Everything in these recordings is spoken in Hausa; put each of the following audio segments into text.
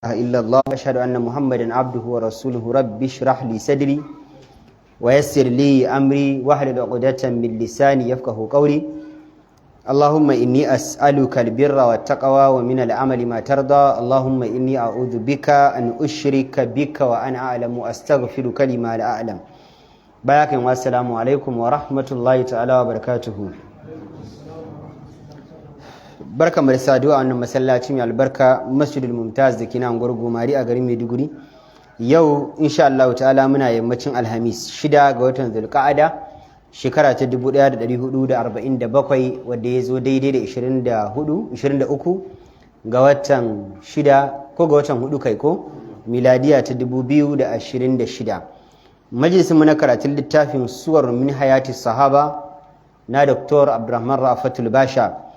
إلا الله أشهد أن محمدا عبده ورسوله رب اشرح لي صدري ويسر لي أمري واحلل عقدة من لساني يفقه قولي اللهم إني أسألك البر والتقوى ومن العمل ما ترضى اللهم إني أعوذ بك أن أشرك بك وأنا أعلم وأستغفرك لما لا أعلم بارك والسلام عليكم ورحمة الله تعالى وبركاته barka mu da saduwa a wannan masallaci mai albarka Masjidul Mumtaz da kina Ngorgo Mari a garin Maiduguri yau insha Allah ta'ala muna yammacin Alhamis 6 ga watan Zulqa'ada shekara ta 1447 wanda ya zo daidai da 23 ga watan 6 ko ga watan 4 kai ko miladiya ta 2026 majalisin mu na karatun littafin Suwar min hayati sahaba na Dr. Abdurrahman Rafatul Basha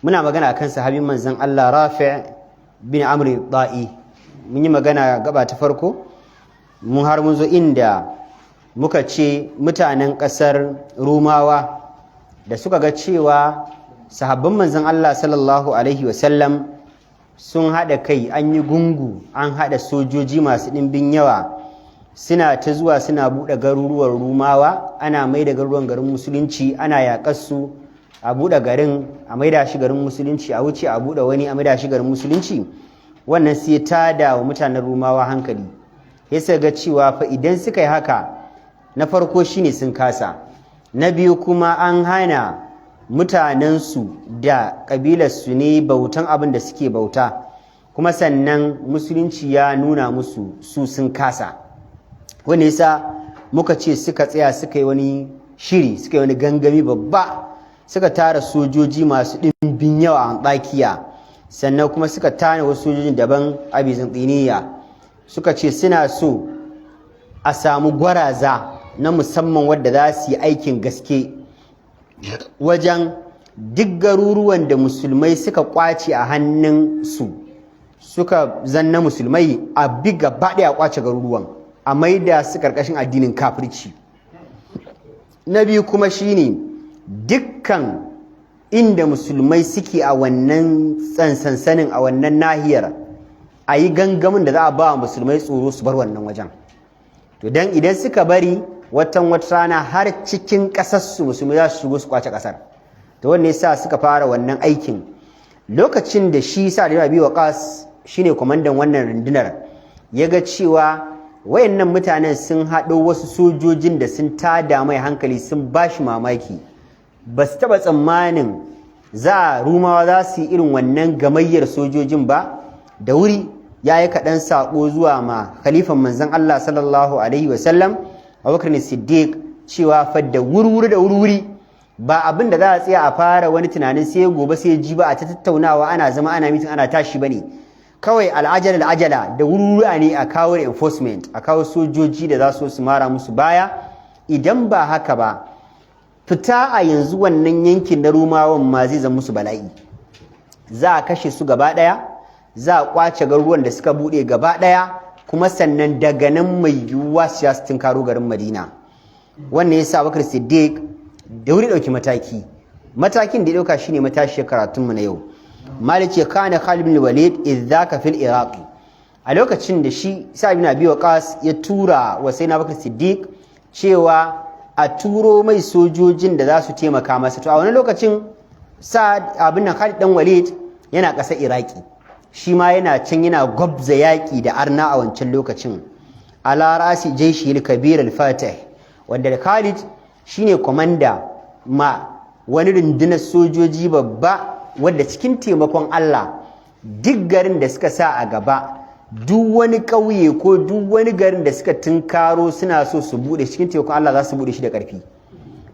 muna magana akan sahabin manzon Allah Rafi' bin Amr al-Da'i mun yi magana gaba ta farko mun har mun zo inda muka ce mutanen kasar Rumawa da suka ga cewa sahabban manzon Allah sallallahu alaihi wasallam sun hada kai an yi gungu an hada sojoji masu dimbin yawa suna ta zuwa suna bude garuruwan Rumawa ana mai da garuruwan garin musulunci ana yakar su a buɗe garin a maida shi garin musulunci a wuce a buɗe wani a maida shi garin musulunci wannan sai ta da wa mutanen Rumawa hankali sai ga cewa fa idan suka yi haka na farko shine sun kasa na biyu kuma an hana mutanensu da ƙabilarsu ne bautan abin da suke bauta kuma sannan musulunci ya nuna musu su sun kasa wanda yasa muka ce suka tsaya suka yi wani shiri suka yi wani gangami babba suka tara sojoji masu ɗimbin yawa a Antakiya sannan kuma suka tana wasu sojojin daban a Bizantiniya suka ce suna so a samu gwaraza na musamman wadda za su yi aikin gaske wajen duk garuruwan da musulmai suka kwace a hannun su suka zanna musulmai a bi gaba ɗaya kwace garuruwan a maida su ƙarƙashin addinin kafirci na biyu kuma shine dukkan inda musulmai suke a wannan sansanin a wannan nahiyar a yi gangamin da za a ba musulmai tsoro su bar wannan wajen to dan idan suka bari wata rana har cikin ƙasarsu musulmai za su shigo su kwace ƙasar to wanne yasa suka fara wannan aikin lokacin da shi Sa'ad ibn Abi Waqqas shine kwamandan wannan rundunar ya ga cewa wayannan mutanen sun haɗo wasu sojojin da sun tada mai hankali sun bashi mamaki ba su taɓa tsammanin Rumawa za su yi irin wannan gamayyar sojojin ba da wuri ya yi kaɗan saƙo zuwa ma khalifan manzon Allah sallallahu alaihi wasallam Abubakar Siddiq cewa fa da wuri ba abin da za a tsaya a fara wani tunanin sai gobe sai ji ba a ta tattaunawa ana zama ana mitin ana tashi bane kawai al'ajala da wuri ne a kawo reinforcement a kawo sojoji da za su mara musu baya idan ba haka ba fita a yanzu wannan yankin na Rumawan ma zai zama musu bala'i za a kashe su gaba daya za a kwace garuruwan da suka bude gaba daya kuma sannan daga nan mai yiwuwa su tunkaro garin Madina wannan yasa Abubakar Siddiq da wuri dauki matakin da ya dauka shine matashi karatun mu na yau Malik ya kana Khalid bin Walid idzaka fil Iraq a lokacin da shi Sa'id bin Abi Waqqas ya tura wa Sayyidina Abubakar Siddiq cewa a turo mai sojojin da za su taimaka masa to a wani lokacin Sa'ad abin nan Khalid dan Walid yana ƙasar Iraki shi ma yana can yana gwabza yaƙi da arna a wancan lokacin ala rasi jaishi al-kabir al-fatih wanda Khalid shine komanda ma wani rundunar sojoji babba wanda cikin taimakon Allah duk garin da suka sa a gaba duk wani ƙauye ko duk wani garin da suka tunkaro suna so su bude cikin taimakon Allah za su bude shi da ƙarfi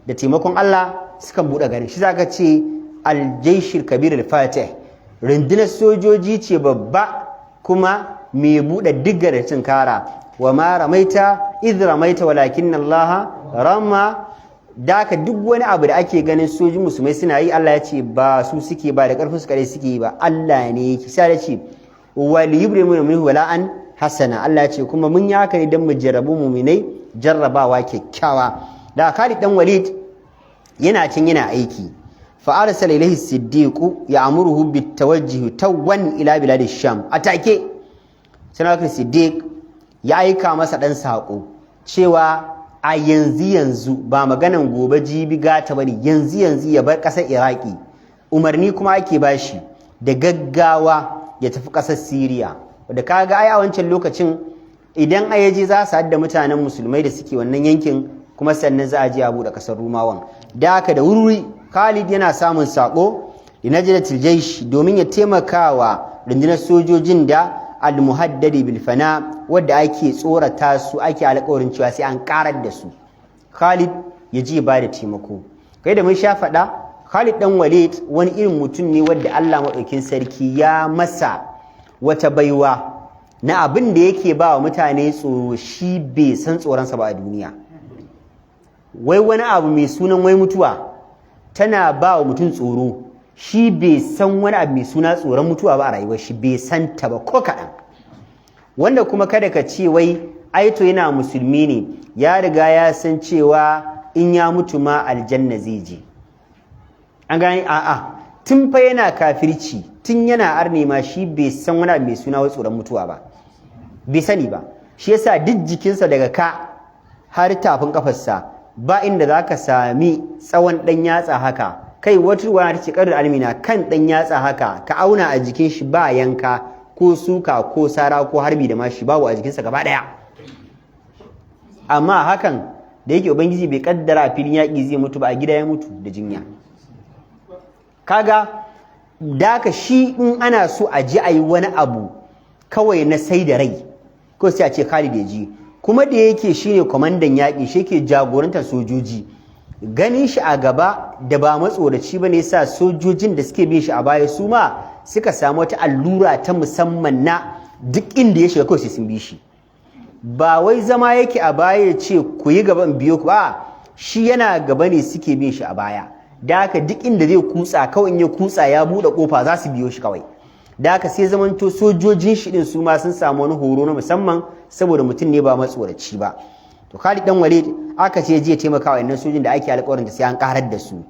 da taimakon Allah sukan bude garin shi zaka ce al-jayshil kabir al-fatih rundunar sojoji ce babba kuma mai bude duk garin tunkara wa ma ramaita idh ramaita walakinna Allah rama daka duk wani abu da ake ganin sojin musulmai suna yi Allah ya ce ba su suke ba da ƙarfin su kare suke yi ba Allah ne yake sai ya ce waliyubrimu minhu wala'an hasana Allah ya ce kuma mun yi haka ne dan mu jarrabu mu'minai jarrabawa kyakkyawa da Khalid dan Walid yana cin yana aiki fa arsala ilayhi Siddiq ya'muruhu bitawajjuh tawan ila bilad ash-Sham atake sai Abubakar Siddiq ya aika masa ɗan saƙo cewa a yanzu ba maganan gobe jibi gata bane, yanzu ya bar ƙasar Iraki. Umarni kuma ake bashi da gaggawa ya tafi ƙasar Siriya, wanda kaga ai a wancan lokacin idan ayaje za su hadda mutanen musulmai da suke wannan yankin, kuma sannan za a je a buɗe ƙasar Rumawan. Da haka da wuri Khalid yana samun saƙo da najdatul jaysh domin ya taimakawa rundunar sojojin da al-muhaddadi bil fana wadda ake tsorata su, ake alƙawarin cewa sai an karar da su. Khalid ya ji ba da taimako. Kai da mun sha faɗa, Khalid dan Walid wani irin mutum ne wadda Allah maɗaukin sarki ya masa wata baiwa na abin da yake ba wa mutane tsoro, shi bai san tsoronsa ba a duniya. Wai wani abu mai sunan wai mutuwa tana ba wa mutum tsoro, shi bai san wani abu mai suna tsoron mutuwa ba a rayuwar shi, bai san ta ba ko kaɗan. Wanda kuma kada ka ce wai aito yana musulmi ne, ya riga ya san cewa in ya mutu ma aljanna zai je. An gani a'a, tun fa yana kafirci, tun yana arne ma shi bai san wani abu mai suna wai tsoron mutuwa ba, bai sani ba. Shi yasa duk jikinsa daga ka har tafin kafarsa ba inda za ka sami tsawon ɗan yatsa haka, kai wata ruwa ta ce ƙarar almina kan ɗan yatsa haka ka auna a jikin shi ba yanka ko suka ko sara ko harbi da mashi babu a jikinsa gaba ɗaya. Amma hakan da yake ubangiji bai kaddara a filin yaƙi zai mutu ba, a gida ya mutu da jinya. Kaga daka shi in ana so a ji a yi wani abu kawai na sai da rai ko sai a ce Khalid ya ji, kuma da yake shine kwamandan yaƙi, shi ke jagorantar sojoji, ganin shi a gaba da ba matsoraci ba ne sa sojojin da suke bin shi a baya su ma suka samu wata allura ta musamman na duk inda ya shiga kawai sai sun bi shi. Ba wai zama yake a baya ya ce ku yi gaban biyo ku, ba shi yana gaba ne suke bin shi a baya. Da haka duk inda zai kutsa kawai in ya kutsa ya buɗe kofa za su biyo shi kawai. Da haka sai zamanto sojojin shi din su ma sun samu wani horo na musamman saboda mutum ne ba matsoraci ba. To Khalid dan Walid aka ce je taimakawa wannan sojin da ake alƙawarin da sai an karar da su.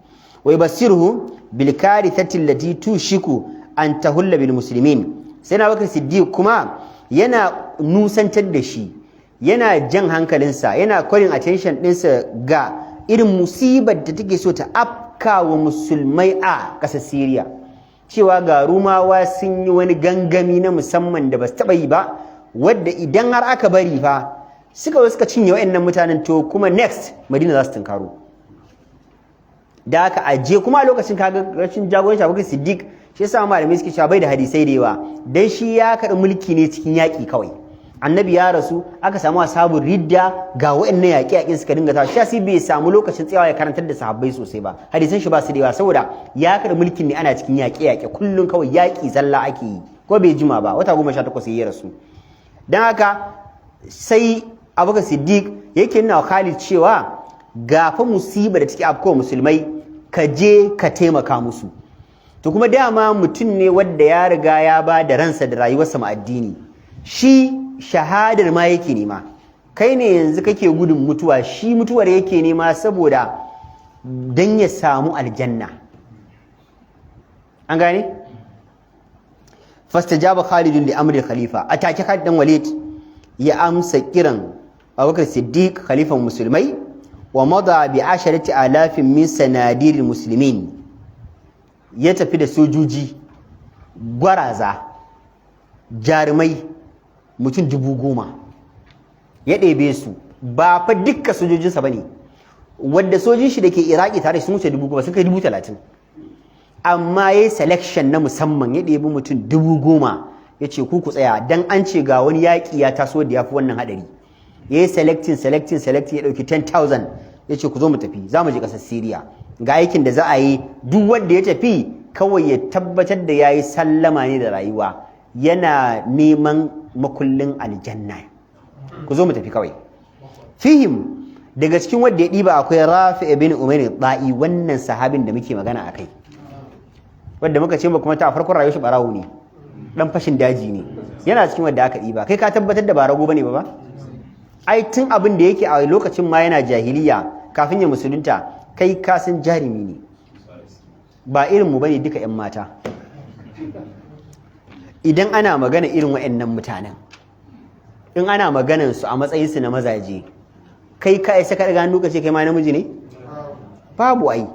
Wai basirhu bil karithati allati tushiku an tahulla bil muslimin. Sai na Abubakar Siddiq kuma yana nusantar da shi, yana jan hankalinsa, yana calling attention ɗinsa ga irin musibar da take so ta afkawa musulmai a ƙasar Siriya. Cewa ga Rumawa sun yi wani gangami na musamman da ba su taɓa yi ba, wadda idan har aka bari fa suka cinye wa'annan mutanen to kuma next Madina za su tunkaro. Da aka aje kuma a lokacin kaga rashin jagoranci Abubakar Siddiq, shi yasa malamai suke cewa bai da hadisai da yawa, dan shi ya karɓi mulki ne cikin yaƙi kawai. Annabi ya rasu, aka samu ashabul ridda, ga wa'annan yaƙi suka dinga ta, shi bai samu lokacin tsayawa ya karantar da sahabbai sosai ba. Hadisan shi ba su da yawa saboda ya karɓi mulkin ne ana cikin yaƙe kullun kawai yaƙi zalla ake yi, ko bai jima ba, wata 18 ya rasu. Dan haka sai Abubakar Siddiq yake nuna wa Khalid cewa gafa musiba da take afkowa musulmai, ka je ka taimaka musu. To kuma dama mutum ne wanda ya riga ya ba da ransa da rayuwarsa ma addini, shi shahadar ma yake nema. Kai ne yanzu kake gudun mutuwa, shi mutuwar yake nema saboda dan ya samu aljanna. An gane? Fastajaba Khalid li amri khalifa, atake Khalid dan Walid ya amsa kiran Abubakar Siddiq khalifan musulmai, wa mada bi 10,000 min sanadiril muslimin, ya tafi da sojoji gwaraza jarumai mutum 10,000 ya ɗebe su. Ba fa dukkan sojojinsa bane, wanda sojin shi da ke Iraki tare sun wuce 10,000, sun kai 30,000, amma yayi selection na musamman ya ɗebi mutum 10,000 ya ce ku tsaya dan an ce ga wani yaƙi ya taso da yafi wannan hadari. Yayi selecting ya dauki 10,000 ya ce ku zo mu tafi, za mu je ƙasar Syria. Ga aikin da za a yi, duk wanda ya tafi kawai ya tabbatar da yayi sallama ne da rayuwa, yana neman makullin aljanna. Ku zo mu tafi kawai. Fihim daga cikin wanda ya diba akwai Rafi ibn Umayr al-Da'i, wannan sahabin da muke magana akai, wanda muka ce ba kuma ta farkon rayuwar shi barawo ne, dan fashin daji ne, yana cikin wanda aka diba. Kai ka tabbatar da ba rago bane ba? Ai tun abin da yake a lokacin ma yana jahiliya kafin ya musulunta, kai ka san jarumi ne, ba irin mu bane duka ƴan mata. Idan ana magana irin waɗannan mutanen in ana maganan su a matsayin su na mazaje kai ka isa ka daga hannu ka ce kai ma namiji ne babu ai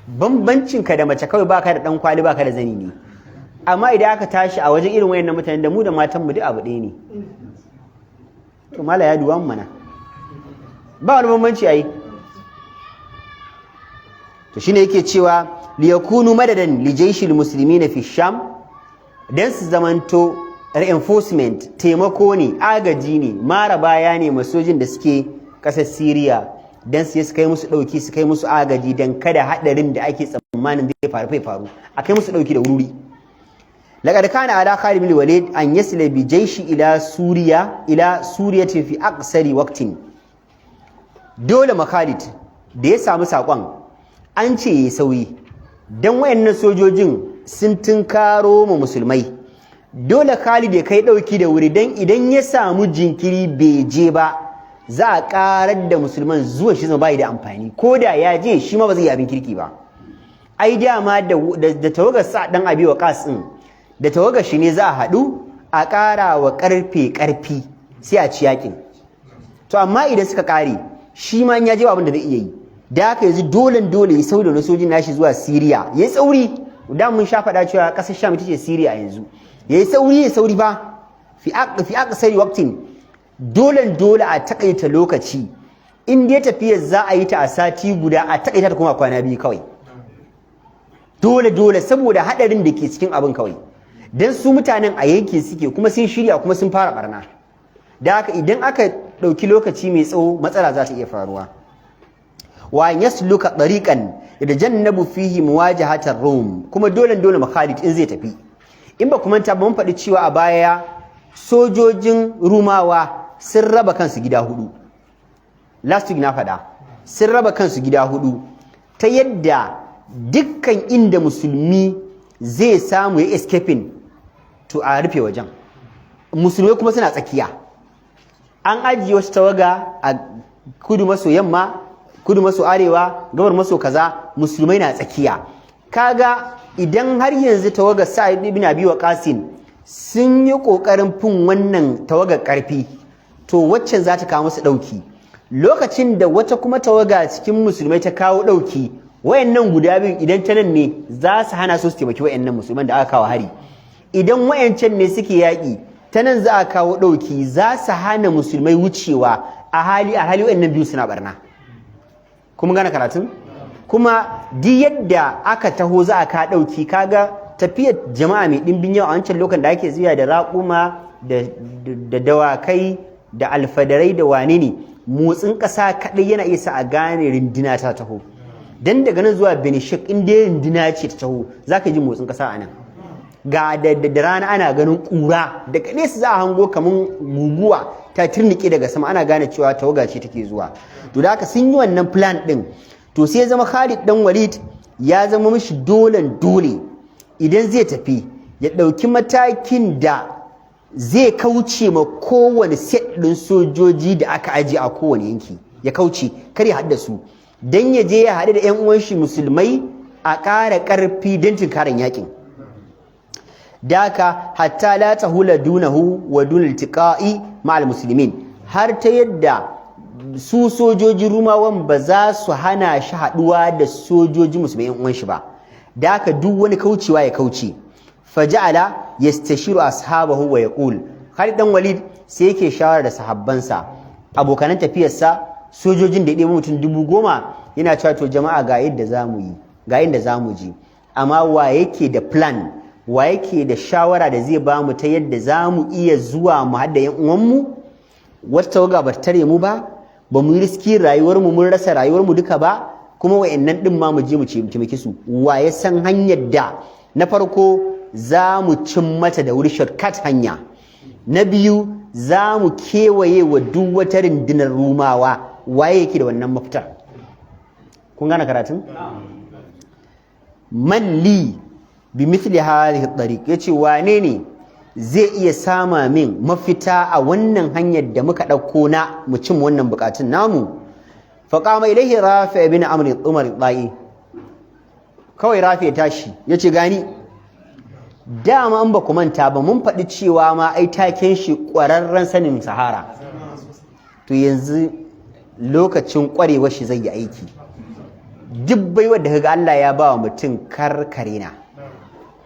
bambancin ka da mace kawai baka da dan kwali baka da zani ne amma idan aka tashi a wajen irin wayannan mutanen da mu da matan mu duk abu ɗaya ne to mala ya duwan mana ba wani bambanci ai to shine yake cewa liyakunu madadan li jaishil muslimina fi sham dan su zamanto reinforcement taimako ne agaji ne mara baya ne masojin da suke kasar Syria dan su kai musu dauki su kai musu agaji dan kada hadarin da ake tsammanin zai faru a kai musu dauki da wuri laqad kana ala Khalid bin Walid an yasla bi jaishi ila Suriya fi aqsari waqtin dole Khalid da ya samu sakon an ce yayi sauyi dan wayannan sojojin sun tunkaro mu musulmai dole Khalid ya kai dauki da wuri dan idan ya samu jinkiri bai je ba za a karar da musulman zuwa shi zama bai da amfani ko da ya je shi ma ba zai yi abin kirki ba ai dama da tawagar sa dan Abi Waqas din da tawagar shi ne za a haɗu a ƙara wa ƙarfi sai a ci yaƙin to amma idan suka ƙare shi ma ya je abin da zai iya yi da haka yanzu dole ya sauda na sojin nashi zuwa Syria ya yi tsauri da mun sha faɗa cewa ƙasar Sham ita ce Syria yanzu ya yi sauri ba fi aqsari waqtin dole a takaita lokaci in dai tafiyar za a yi ta a sati guda a takaita ta kuma kwana biyu kawai dole saboda hadarin da ke cikin abin kawai dan su mutanen a yanki suke kuma sun shirya kuma sun fara barna da haka idan aka dauki lokaci mai tsawo matsala za ta iya faruwa wa yasluka tariqan yatajannabu fihi muwajahatar rum kuma dole Khalid in zai tafi in ba kuma ta mun faɗi cewa a baya sojojin Rumawa sun raba kansu gida hudu last week na faɗa sun raba kansu gida hudu ta yadda dukkan inda musulmi zai samu ya escaping to a rufe wajen musulmai kuma suna tsakiya an ajiye wasu tawaga a kudu maso yamma kudu maso arewa gabar maso kaza musulmai na tsakiya kaga idan har yanzu tawagar Sa'id ibn Abi Waqqas sun yi kokarin fin wannan tawagar karfi to waccan za ta kawo musu dauki lokacin da wata kuma tawaga cikin musulmai ta kawo dauki wayannan guda biyu idan ta nan ne za su hana su taimaki wayannan musulman da aka kawo hari idan wayancan ne suke yaki ta nan za a kawo dauki za su hana musulmai wucewa a hali wayannan biyu suna barna kuma gane karatun kuma di yadda aka taho za a ka dauki kaga tafiyar jama'a mai dimbin yawa a wancan lokacin da ake zuwa da raƙuma da dawakai da alfadarai da wane ne motsin ƙasa kaɗai yana iya sa a gane rindina ta taho dan daga nan zuwa Benishek in dai rindina ce ta taho zaka ji motsin ƙasa a nan ga da rana ana ganin ƙura daga nesa za a hango kaman guguwa ta turnike daga sama ana gane cewa tawaga ce take zuwa to da haka sun yi wannan plan din to sai ya zama Khalid dan Walid ya zama mishi dole idan zai tafi ya ɗauki matakin da zai kauce ma kowane set ɗin sojoji da aka aje a kowane yanki ya kauce kar ya haɗa su dan ya je ya haɗu da 'yan uwan shi musulmai a ƙara ƙarfi don tunkarin yakin daka hatta la tahula dunahu wa dunal tiqa'i ma'al muslimin har ta yadda su sojoji Rumawan ba za su hana shi haɗuwa da sojoji musulmai 'yan uwan shi ba daka duk wani kaucewa ya kauce faja'ala yastashiru ashabahu wa yaqul Khalid dan Walid sai yake shawara da sahabbansa abokanan tafiyarsa sojojin da ya ɗebo mutum 10,000 yana cewa to jama'a ga yadda zamu yi ga inda zamu ji amma wa yake da plan wa yake da shawara da zai ba mu ta yadda zamu iya zuwa mu hadda yan uwanmu wata tawaga ba tare mu ba mu yi riski rayuwar mu mun rasa rayuwar mu duka ba kuma wayannan din ma mu je mu ce muke su wa ya san hanyar da na farko za mu cin mata da wuri shortcut hanya na biyu za mu kewaye wa duk wata rundunar Rumawa waye yake da wannan mafitar kun gane karatun man li bi mithli hadhihi at-tariq yace wane ne zai iya sama min mafita a wannan hanyar da muka dauko na mu cin wannan bukatun namu fa qama ilayhi Rafi ibn Amr Umar al-Dai kawai Rafi ya tashi yace gani dama an ba ku manta ba mun faɗi cewa ma ai taken shi ƙwararren sanin sahara to yanzu lokacin ƙwarewar shi zai yi aiki duk baiwar da kaga Allah ya ba wa mutum karkare na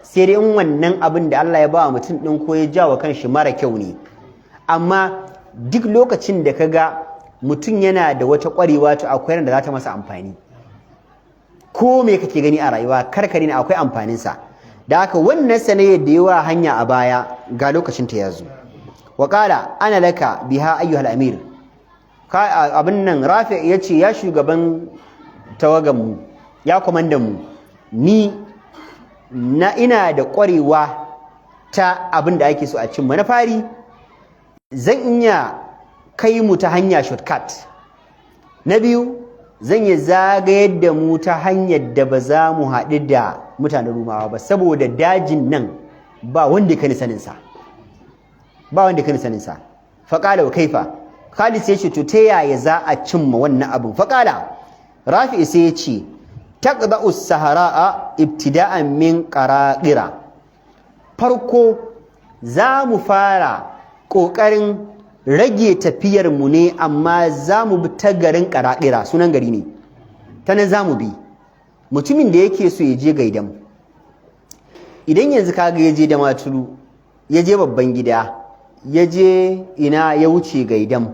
sai dai in wannan abin da Allah ya ba wa mutum ɗin ko ya jawo kanshi mara kyau ne amma duk lokacin da kaga mutum yana da wata ƙwarewa to akwai da za ta masa amfani ko me kake gani a rayuwa karkare na akwai amfaninsa da haka wannan sanayyar da yawa hanya a baya ga lokacin ta yazo wa qala ana laka biha ayyuhal amir abin nan Rafi yace ya shugaban tawagan mu ya komandan mu ni ina da ƙwarewa ta abin da ake so a cimma na fari zan iya kai mu ta hanya shortcut na biyu zan yi zagayar da mu ta hanyar da ba za mu haɗu da mutanen Rumawa ba saboda dajin nan ba wanda ka ni saninsa faƙala wa kaifa Khalid sai ce to ta yaya za a cimma wannan abin faƙala Rafi sai ya ce taqda'u as-sahara'a ibtida'an min qaraqira farko za mu fara ƙoƙarin rage tafiyar mu ne amma za mu bi ta garin qaraqira sunan gari ne ta nan za mu bi mutumin da yake so ya je Gaidam idan yanzu kaga ya je Damaturu ya je babban gida ya je ina ya wuce Gaidam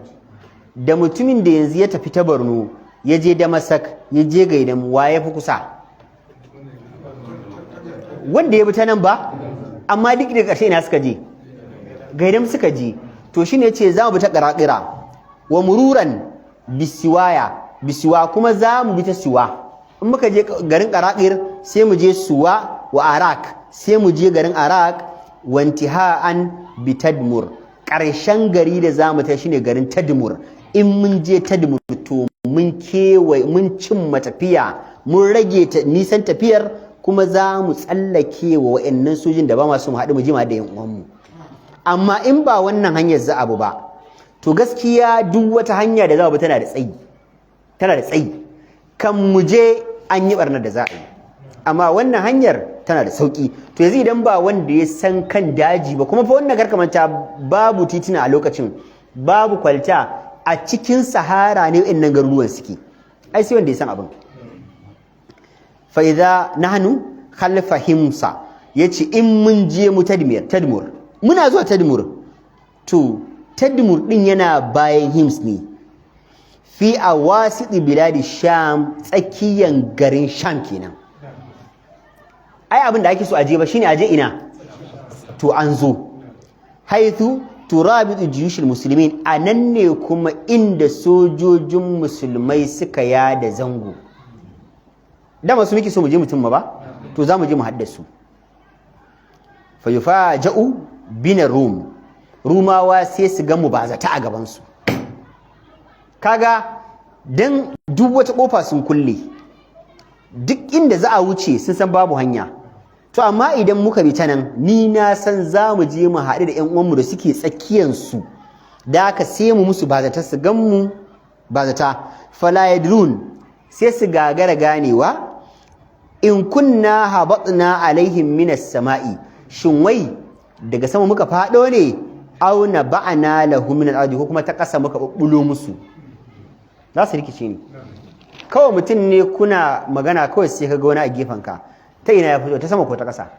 da mutumin da yanzu ya tafi ta Borno ya je Damasak ya je Gaidam wa ya fi kusa wanda ya bi ta nan ba amma duk da ƙarshe ina suka je Gaidam suka je to shine yace za mu bi ta Qaraqira wa mururan bisiwa kuma za mu bi ta Siwa in muka je garin Qaraqir sai mu je Suwa wa Arak sai mu je garin Arak wa intiha'an bi Tadmur ƙarshen gari da za mu ta shine garin Tadmur in mun je Tadmur to mun kewaye mun cimma tafiya mun rage nisan tafiyar kuma za mu tsallake wa wa'annan sojin da ba ma su mu haɗu mu jima da yan uwanmu amma in ba wannan hanyar za abu ba to gaskiya duk wata hanya da za mu tana da tsayi kan mu je an yi barnar da za a yi amma wannan hanyar tana da sauki to yanzu idan ba wanda ya san kan daji ba kuma fa wannan karkamanta babu titina a lokacin babu kwalta a cikin sahara ne wa'annan garuruwan suke ai sai wanda ya san abin fa idza nahnu khalfa himsa yace in mun je mu tadmur muna zuwa Tadmur to Tadmur din yana bayan Hims ne fi awasiti biladi Sham tsakiyan garin Sham kenan ai abin da ake so aje ba shine aje ina to an zo haithu turabitu jiyushul muslimin anan ne kuma inda sojojin musulmai suka yada zango da masu miki so mu je mutum ba to za mu je mu haddasu fa yufaja'u bina rumawa sai su ga mubazata a gabansu kaga dan duk wata kofa sun kulle duk inda za a wuce sun san babu hanya to amma idan muka bi ta nan ni na san za mu je mu haɗu da 'yan uwanmu da suke tsakiyansu da aka sai mu musu bazata su gan mu bazata fala yadrun sai su gagara ganewa in kunna habatna alaihim minas sama'i shin wai daga sama muka fado ne auna ba'ana lahu min al-ardi ko kuma ta kasa muka bubbulo musu za su rikice ni kawai mutum ne kuna magana kawai sai kaga wani a gefen ka ta ina ya fito ta sama ko ta kasa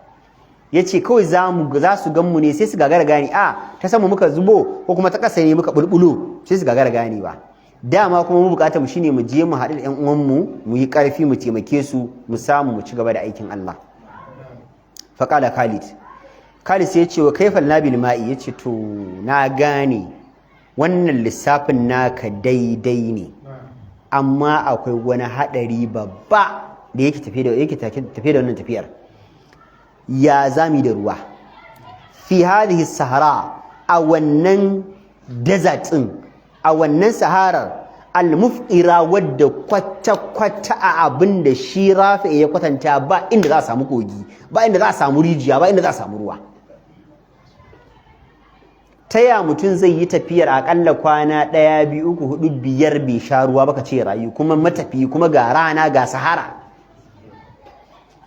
yace kawai za su gan mu ne sai su gagara gani ta sama muka zubo ko kuma ta kasa ne muka bulbulo sai su gagara gani ba dama kuma mu bukatar mu shine mu je mu haɗu da ƴan uwan mu yi ƙarfi mu taimake su mu samu mu ci gaba da aikin Allah faqala Khalid sai ya ce wa kaifal nabil ma'i ya ce to na gane wannan lissafin naka daidai ne amma akwai wani haɗari babba da yake tafi da wannan tafiyar ya zami da ruwa fi hadhihi sahara a wannan desert din a wannan saharar al-muf'ira wadda kwata-kwata a abin da shi Rafi ya kwatanta ba inda za a samu kogi ba inda za a samu rijiya ba inda za a samu ruwa taya mutum zai yi tafiyar akalla kwana 1 2 3 4 5 bai sha ruwa baka ce rayu kuma matafi kuma ga rana ga sahara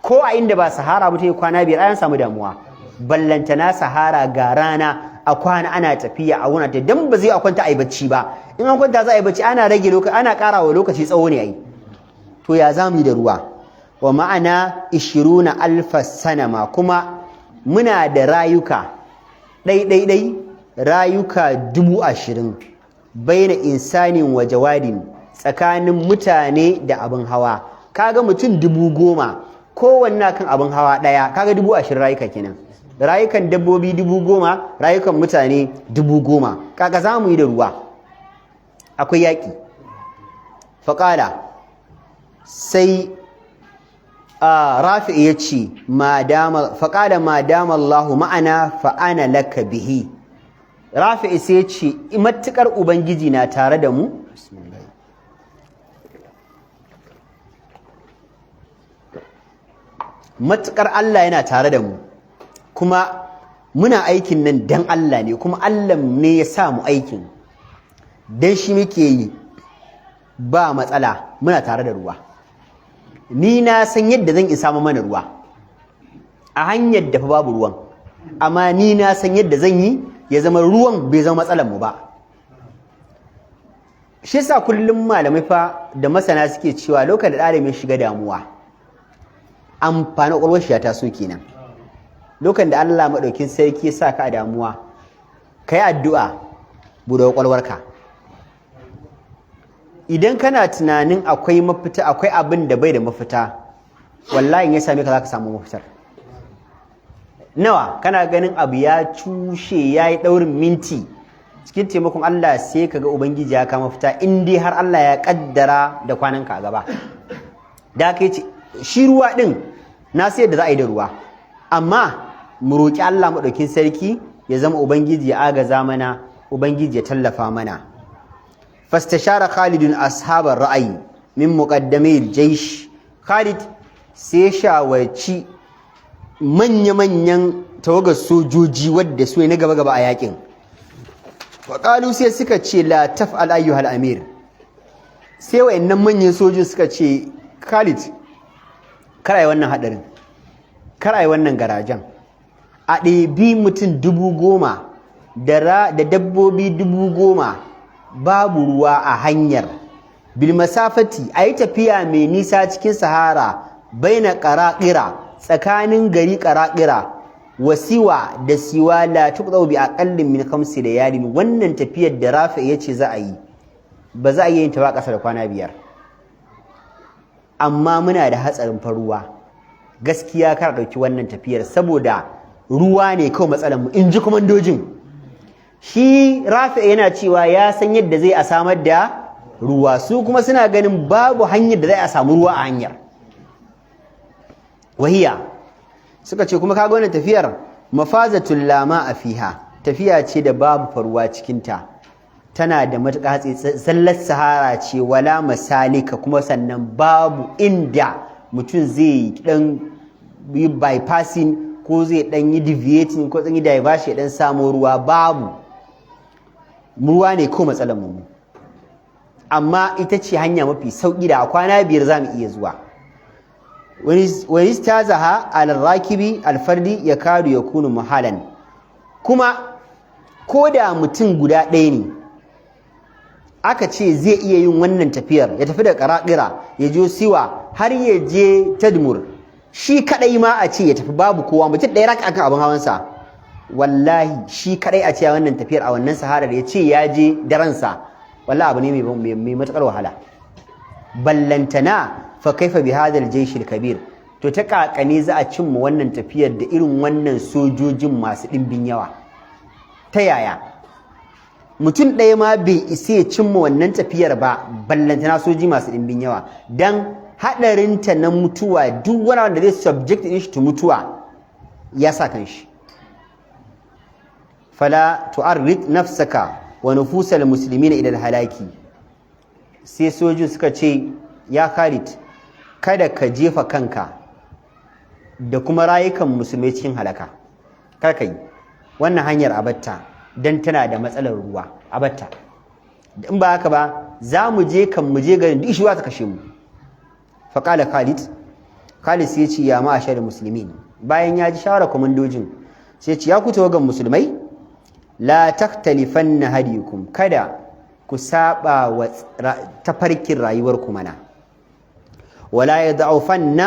ko a inda ba sahara ba ta yi kwana 5 an samu damuwa ballantana sahara ga rana a kwana ana tafiya a wuna dan ba zai a kwanta ai bacci ba. In an kwanta za a yi bacci ana rage lokaci, ana ƙarawa lokaci tsawo ne ai. To ya zamu yi da ruwa? Wa ma'ana 20,000 sana ma, kuma muna da rayuka ɗai rayuka 20,000 baina insanin wa jawadin, tsakanin mutane da abin hawa. Kaga mutum 10,000 kowanne kan abin hawa ɗaya, kaga 20,000 rayuka kenan. Rayukan dabbobi 10,000, rayukan mutane 10,000. Kaga zamu yi da ruwa? Akwai yaƙi. Faƙala sai Rafi ya ce faƙala ma dama Allahu ma'ana fa'ana laka bihi. Rafi sai ya ce matuƙar Ubangiji na tare da mu, matuƙar Allah yana tare da mu, kuma muna aikin nan dan Allah ne, kuma Allah ne ya sa mu aikin dan shi muke yi, ba matsala, muna tare da ruwa. Ni na san yadda zan isa mana ruwa a hanyar da fa babu ruwan, amma ni na san yadda zan yi ya zama ruwan bai zama matsalar mu ba. Shi yasa kullum malamai fa da masana suke cewa lokacin da ɗalibin shiga damuwa, amfanin ƙwaƙwalwar shi ya taso kenan. Lokacin da Allah maɗaukin sarki ya sa ka a damuwa, ka yi addu'a buɗe ƙwaƙwalwarka. Idan kana tunanin akwai mafita, akwai abin da bai da mafita, wallahi in ya same ka za ka samu mafitar. Nawa kana ganin abu ya cushe ya yi ɗaurin minti, cikin taimakon Allah sai ka ga Ubangiji ya kama mafita, in dai har Allah ya ƙaddara da kwananka a gaba. Da aka ce shi ruwa ɗin na sai da za a yi da ruwa, amma mu roƙi Allah maɗaukin sarki ya zama Ubangiji ya agaza mana, Ubangiji ya tallafa mana. Fastashara Khalidun ashabar ra'ayi min muqaddamil jaysh. Khalid sai shawarci manya-manyan tawagar sojoji wadda su ne na gaba-gaba a yakin. Waƙalu sai suka ce la taf'al ayyuhal amir. Sai wayannan manyan sojin suka ce Khalid kar ai wannan hadarin, kar ai wannan garajan. A ɗebi mutum 10,000 da dabbobi 10,000 babu ruwa a hanyar. Bil masafati ayi tafiya mai nisa cikin sahara, baina qaraqira, tsakanin gari qaraqira wasiwa da siwa, la tuqdaw bi aqallin min 5 layalin. Wannan tafiyar da Rafi yace za a yi ba za a yi ta ba ƙasa da kwana 5. Amma muna da hatsarin faruwa, gaskiya kar dauki wannan tafiyar saboda ruwa ne kawai matsalar mu, inji komandojin. Shi Rafi yana cewa ya san yadda zai a samar da ruwa, su kuma suna ganin babu hanyar da zai a samu ruwa a hanyar. Wahiya suka ce kuma kaga wannan tafiyar mafazatul lama a fiha, tafiya ce da babu faruwa cikinta, tana da matuƙa zallar sahara ce, wala masalika, kuma sannan babu inda mutum zai dan yi bypassing ko zai dan yi deviating ko zai yi diversion dan samu ruwa, babu. Ruwa ne ko matsalar mu, amma ita ce hanya mafi sauki da a kwana 5 za mu iya zuwa. Wani istazaha al-rakibi al-fardi yakadu yakunu muhalan. Kuma ko da mutum guda ɗaya ne aka ce zai iya yin wannan tafiyar, ya tafi da qaraqira ya je siwa har ya je tadmur, shi kadai ma a ce ya tafi babu kowa, mutum ɗaya raka akan abin hawansa, wallahi shi kadai a ce wannan tafiyar a wannan saharar ya ce ya je da ransa, wallahi abu ne mai matakar wahala. Ballantana fa kaifa bi hadal jayshil kabir. To ta kakane za a cimma wannan tafiyar da irin wannan sojojin masu dimbin yawa? Ta yaya? Mutum ɗaya ma bai isa ya cimma wannan tafiyar ba, ballantana sojoji masu dimbin yawa, dan hadarinta na mutuwa, duk wani wanda zai subject din shi to mutuwa ya sa kanshi. Fala tu'arrid nafsaka wa nufusal muslimina ila halaki. Sai sojin suka ce ya Khalid, kada ka jefa kanka da kuma rayukan musulmai cikin halaka, kar ka yi wannan hanyar abatta dan tana da matsalar ruwa, abatta. In ba haka ba za mu je kan mu je garin duk ta kashe mu. Fa qala Khalid sai ya ce ya ma'ashar muslimin, bayan ya ji shawara komandojin, sai ce ya ku tawagan musulmai la taktalifanna hadikum kada ku saba wa tafarkin rayuwarku mana wala yad'ufanna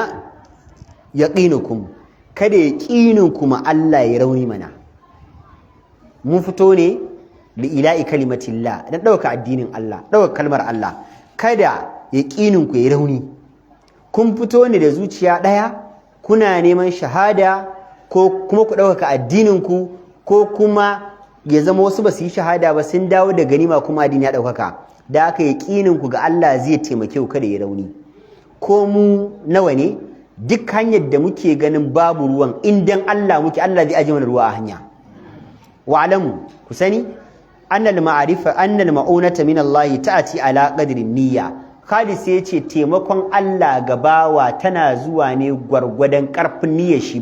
yaqinukum kada yaqinunku ma Allah ya rauni mana mun fito ne li ila'i kalimatillah dan dauka addinin Allah dauka kalmar Allah kada yaqinunku ya rauni kun fito ne da zuciya daya kuna neman shahada ko kuma ku dauka addininku ko kuma ya zama wasu ba su yi shahada ba sun dawo da ganima kuma addini ya daukaka da aka yaqinunku ga Allah zai taimake ku kada ya rauni ko mu nawa ne duk hanyar da muke ganin babu ruwan indan Allah muke Allah zai aje mana ruwa a hanya wa alamu ku sani annal ma'unata min Allah ta'ati ala qadri niyya Khalid sai yace taimakon Allah ga bawa tana zuwa ne gwargwadon karfin niyyar shi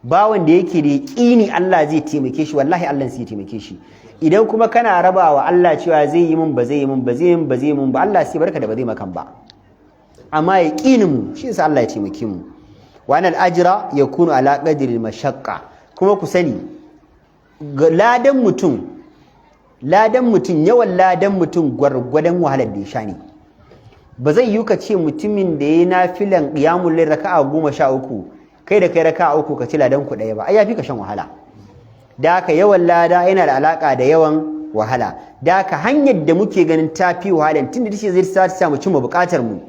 bawan da yake da yaqini Allah zai taimake shi wallahi Allah sai ya taimake shi idan kuma kana rabawa Allah cewa zai yi mun ba zai yi mun ba zai yi mun ba zai yi mun ba Allah sai barka da ba zai makan ba amma yaqinin mu shi yasa Allah ya taimake mu wa anal ajra yakunu ala qadri al mashaqqa kuma ku sani ladan mutum yawan ladan mutum gwargwadon wahalar da ya sha ne ba zai yi ka ce mutumin da ya nafilan qiyamul layl raka'a 13 kai da kai raka'a 3 ka ci ladan ku daya ba ai yafi ka shan wahala da haka yawan lada yana da alaka da yawan wahala da haka hanyar da muke ganin tafi wahalan tunda dace zai sa mu cimma bukatar mu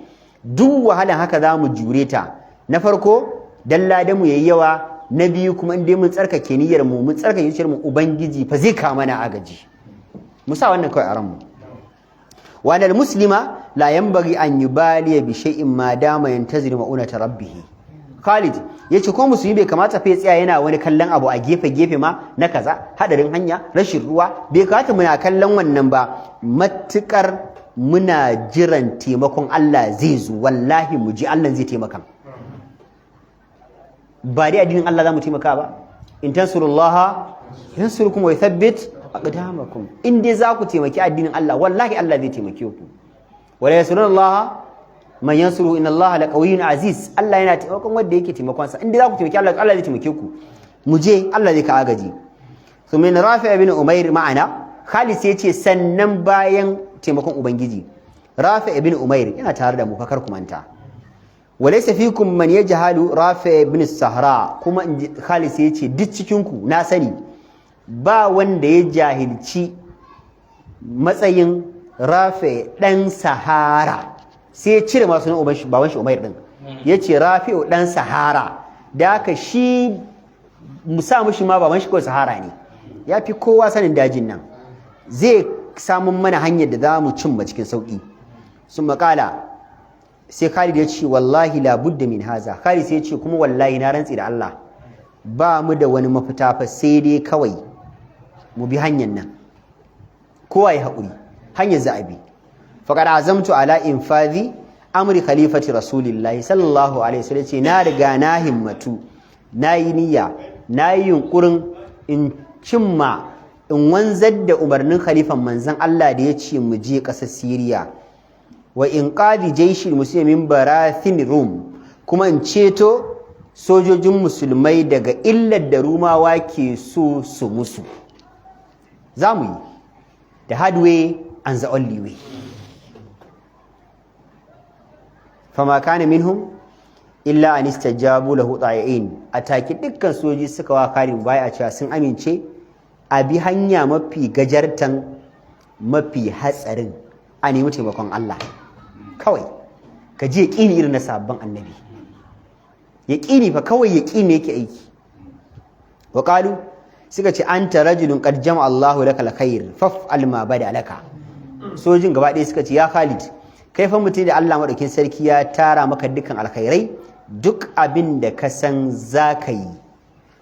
duk wahalan haka za mu jure ta na farko dan ladan mu yayi yawa na biyu kuma in dai mun tsarkake niyyar mu mun tsarkake zuciyar mu ubangiji fa zai kama na agaji mu sa wannan kawai a ran mu wa anal muslima la yanbaghi an yubali bi shay'in ma dama yantaziru ma'unata rabbih Khalid yace ko musulmi bai kamata fa ya tsaya yana wani kallon abu a gefe ma na kaza hadarin hanya rashin ruwa bai kamata muna kallon wannan ba matukar muna jiran taimakon Allah zai zo wallahi mu ji Allah zai taimaka ba dai addinin Allah zamu taimaka ba in tansurullaha yansurukum wa yuthabbit aqdamakum in dai za ku taimaki addinin Allah wallahi Allah zai taimake ku wala yansurullaha man yansuru inna Allah laqawiyyun aziz Allah yana taimakon wanda yake taimakon sa in dai za ku taimaki Allah Allah zai taimake ku mu je Allah zai ka agaji so min Rafi ibn Umair ma'ana Khalid sai yace sannan bayan taimakon ubangiji Rafi ibn Umair yana tare da mu fakar ku manta walaysa fikum man yajhalu Rafi ibn Sahra kuma Khalid sai yace duk cikin ku na sani ba wanda ya jahilci matsayin Rafi dan Sahara sai ya cire masu nan baban shi Umair din yace Rafi'u dan Sahara da haka shi musa mushi ma baban shi ko Sahara ne yafi kowa sanin dajin nan zai samun mana hanyar da zamu cimma cikin sauki sun makala sai Khalid ya ce wallahi la budda min haza Khalid sai ya ce kuma wallahi na rantsi da Allah ba mu da wani mafita fa sai dai kawai mu bi hanyar nan kowa ya haƙuri hanyar za a bi faqad azamtu ala infadhi amri khalifati rasulillahi sallallahu alaihi wasallam ce na riga na himmatu nayi niyya nayi yunkurin in cimma in wanzar da umarnin khalifan manzon Allah da ya ce mu je ƙasar Syria wa in qadi jaishil muslimin barathin rum kuma in ceto sojojin musulmai daga illar da rumawa ke so su musu zamu yi the hard way and the only way fama kana minhum illa an istajabu lahu ta'in ataki dukkan soji suka wa karin baya cewa sun amince a bi hanya mafi gajartan mafi hatsarin a nemi taimakon Allah kawai ka je yaqini irin na sabban annabi yaqini fa kawai yaqini yake aiki wa qalu suka ce anta rajulun qad jama'a Allahu laka alkhair faf'al ma bada laka sojin gaba ɗaya suka ce ya Khalid kai fa mutum da Allah madaukin sarki ya tara maka dukkan alkhairai duk abin da ka san zaka yi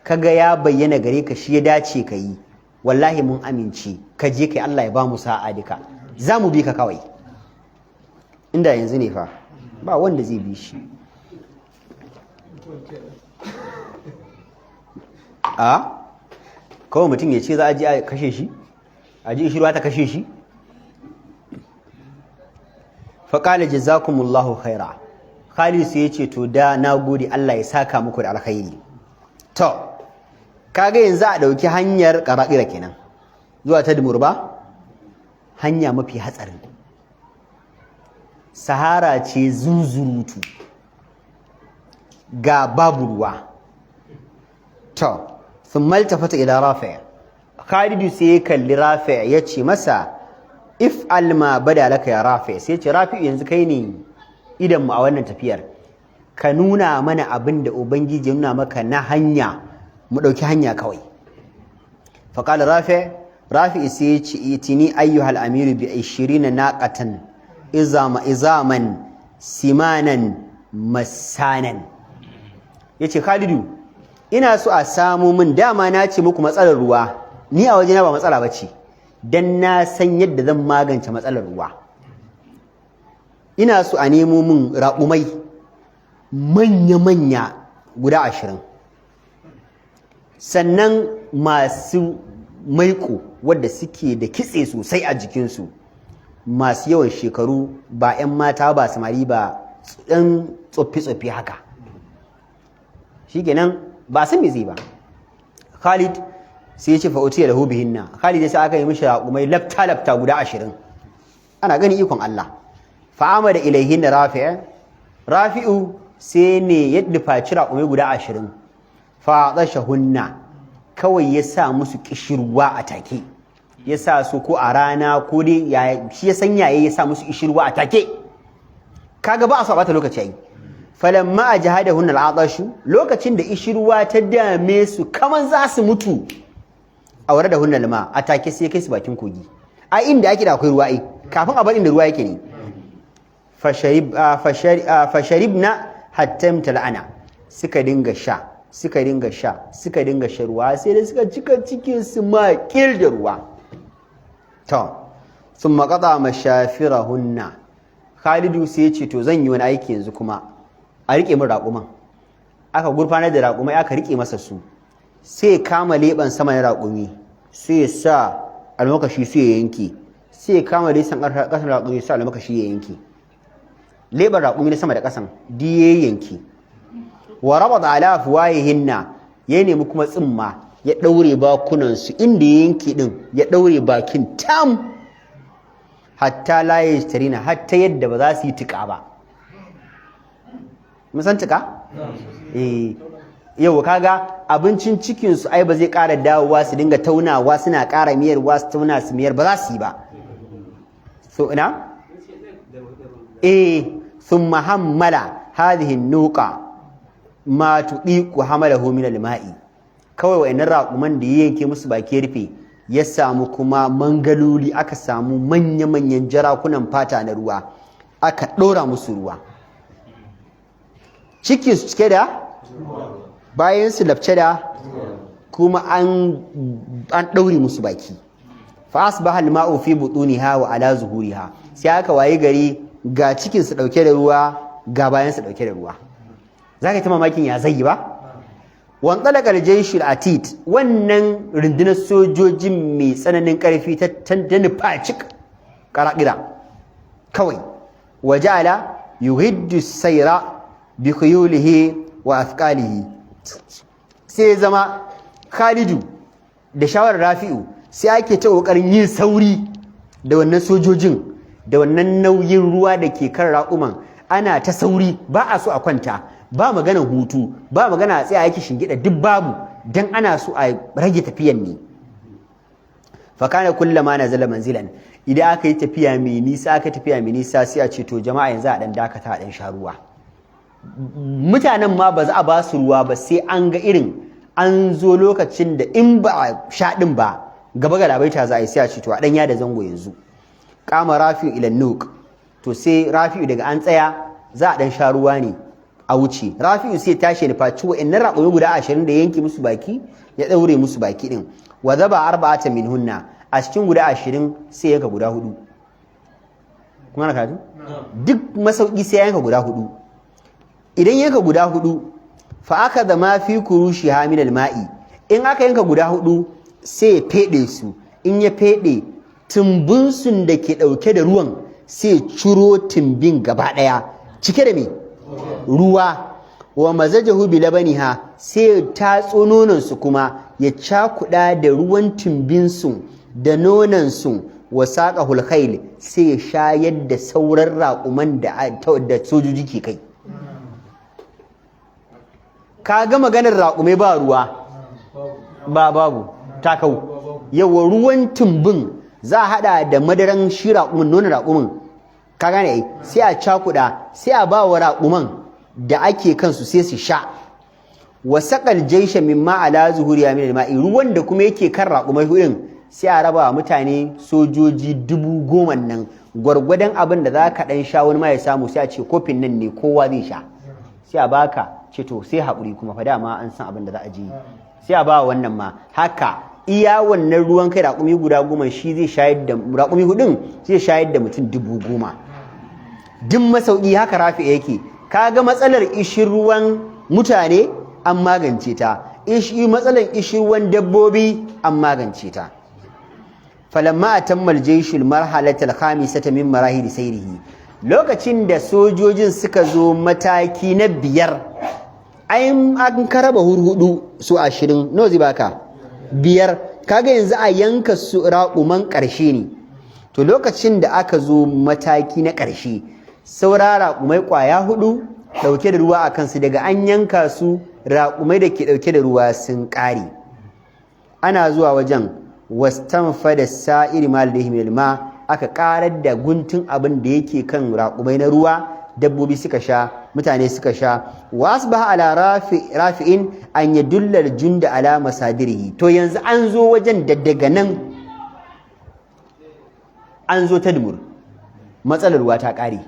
kaga ya bayyana gare ka shi ya dace ka yi wallahi mun amince ka je kai Allah ya ba mu sa'a duka za mu bi ka kawai inda yanzu ne fa ba wanda zai bi shi a kawai mutum ya ce za a je a kashe shi a ji shirwa ta kashe shi faƙala jazakumullahu khaira Khalid sai ya ce to da na gode Allah ya saka muku da alkhairi to kaga yanzu a ɗauki hanyar ƙaraƙira kenan zuwa ta dumurba hanya mafi hatsarin sahara ce zunzurutu ga babu ruwa to sun maltafata ila rafi' Khalidu sai ya kalli rafi' ya ce masa if alma bada laka ya rafi' sai ce rafi' yanzu kai ne idan mu a wannan tafiyar ka nuna mana abin da ubangiji ya nuna maka na hanya mu ɗauki hanya kawai faƙal rafi sai ya ce itini ayyuhal amiru bi 20 naqatan izaman simanan masanan yace Khalidu ina so a samu min dama na ce muku matsalar ruwa ni a wajena ba matsala bace dan na san yadda zan magance matsalar ruwa ina so a nemo min raƙumai manya-manya guda 20 sannan masu maiko wadda suke da kitse sosai a jikinsu masu yawan shekaru ba 'yan mata ba samari ba ɗan tsoffi-tsoffi haka shi kenan ba san me zai ba Khalid sai ya ce fa'utiya da hubihinna Khalid ya sa aka yi mishi raƙumai lafta-lafta guda 20 ana gani ikon Allah fa'ama da ilaihinna rafi'u sai ne ya dufaci raƙumai guda 20 fa'adashahunna kawai ya sa musu kishirwa a take ya sa su ko a rana ko dai shi ya sanya ya sa musu kishirwa a take kaga ba a so a bata lokaci yayi falamma ajhadahun al'adashu lokacin da ishirwa ta dame su kaman za su mutu a wara da hunnal ma a take sai kai su bakin kogi a inda ake da akwai ruwa ai kafin a bar inda ruwa yake ne fasharibna hatta imtala'ana suka dinga sha suka dinga sha ruwa sai da suka cika cikin su makil da ruwa to sun maƙaɗa mashafirahunna Khalidu sai ya ce to zan yi wani aiki yanzu kuma a riƙe min raƙuman aka gurfanar da raƙumai aka riƙe masa su sai kama leɓen sama na raƙumi sai ya sa almakashi sai ya yanke sai kama leɓen ƙasan raƙumi sai almakashi ya yanke leɓen raƙumi na sama da ƙasan diye yanke wa rabada ala afwahihinna ya nemi kuma tsimma ya daure bakunan su inda ya yanke din ya daure bakin tam hatta la yashtarina hatta yadda ba za su yi tuka ba mun san tuka yau kaga abincin cikin su ai ba zai ƙara dawowa su dinga taunawa suna ƙara miyarwa su tauna su miyar ba za su yi ba so ina thumma hammala hadhihi nuqa ma tuɗiku hamalahu min al-ma'i kawai wayannan raƙuman da ya yanke musu baki rufe ya samu kuma mangaloli aka samu manya-manyan jarakunan fata na ruwa aka ɗora musu ruwa cikin su cike da bayan su lafce da kuma an ɗaure musu baki fa asbaha al-ma'u fi butuniha wa ala zuhuriha sai aka waye gari ga cikin su dauke da ruwa ga bayan su dauke da ruwa zaka ta mamakin ya zai ba wan talaqal jayshul atid wannan rundunar sojojin mai tsananin karfi ta nufacik qaraqira kawai waja'ala yuhiddu sayra bi khuyulihi wa athqalihi sai zama Khalidu da shawarar Rafi'u sai ake ta kokarin yin sauri da wannan sojojin da wannan nauyin ruwa da ke kan raƙuman ana ta sauri ba a so a kwanta ba magana hutu ba magana a tsaya yake shingida duk babu dan ana so a rage tafiyan ne fa kana kullama nazala manzilan idan aka yi tafiya mai nisa sai a ce to jama'a yanzu a dan dakata a dan sha ruwa mutanen ma ba za a ba su ruwa ba sai an ga irin an zo lokacin da in ba a sha din ba gaba ga labaita za a yi sai a ce to a dan da zango yanzu kama Rafi'u ila nuq to sai Rafi'u daga an tsaya za a dan sha ruwa ne a wuce Rafi'u sai tashi ne faci wa'annan raƙumi guda 20 da yanke musu baki ya daure musu baki din wa zaba arba'ata minhunna a cikin guda 20 sai yanka guda 4 kuma na kaji duk masauki sai yanka guda 4 idan yanka guda 4 fa aka da ma fi kurushi hamilal ma'i in aka yanka guda 4 sai ya fede su in ya fede tumbunsun da ke dauke da ruwan sai ciro tumbin gaba daya cike da me ruwa wa mazajahu bi labaniha sai tatso nonon su kuma ya cakuda da ruwan tumbin su da nonon su wa saqahul khayl sai ya shayar da sauran raƙuman da sojoji ke kai. Ka ga maganar raƙumai ba ruwa babu takau yawa ruwan tumbin za a hada da madaran shi raƙumin nonon raƙumin ka gane sai a cakuda sai a ba wa raƙuman da ake kansu sai su sha wa saqal jaysha mimma ala zuhuriya min al-ma'i ruwan da kuma yake kan raƙumai hudin sai a raba mutane sojoji 10,000 nan gwargwadon abin da za ka dan sha wani ma ya samu sai a ce kofin nan ne kowa zai sha sai a baka ce to sai haƙuri kuma fa dama an san abin da za a je sai a ba wannan ma haka iya wannan ruwan kai raƙumi guda 10 shi zai shayar da raƙumi hudun zai shayar da mutum 10,000 duk masauki haka rafi yake kaga matsalar ishin ruwan mutane an magance ta matsalar ishin ruwan dabbobi an magance ta falamma atammal jayshul marhalatal khamisata min marahil sayrihi lokacin da sojojin suka zo mataki na 5 an karaba hurhudu su 20 nawa zai baka 5 kaga yanzu a yanka su raƙuman ƙarshe ne to lokacin da aka zo mataki na ƙarshe saura raƙumai ƙwaya 4 ɗauke da ruwa a kansu daga an yanka su raƙumai da ke ɗauke da ruwa sun ƙare ana zuwa wajen wastanfada sa'iri malihim ma aka ƙarar da guntun abin da yake kan raƙumai na ruwa dabbobi suka sha mutane suka sha wasbaha ala rafi'in an yadulla aljunda ala masadirihi to yanzu an zo wajen da daga nan an zo tadmur matsalar ruwa ta ƙare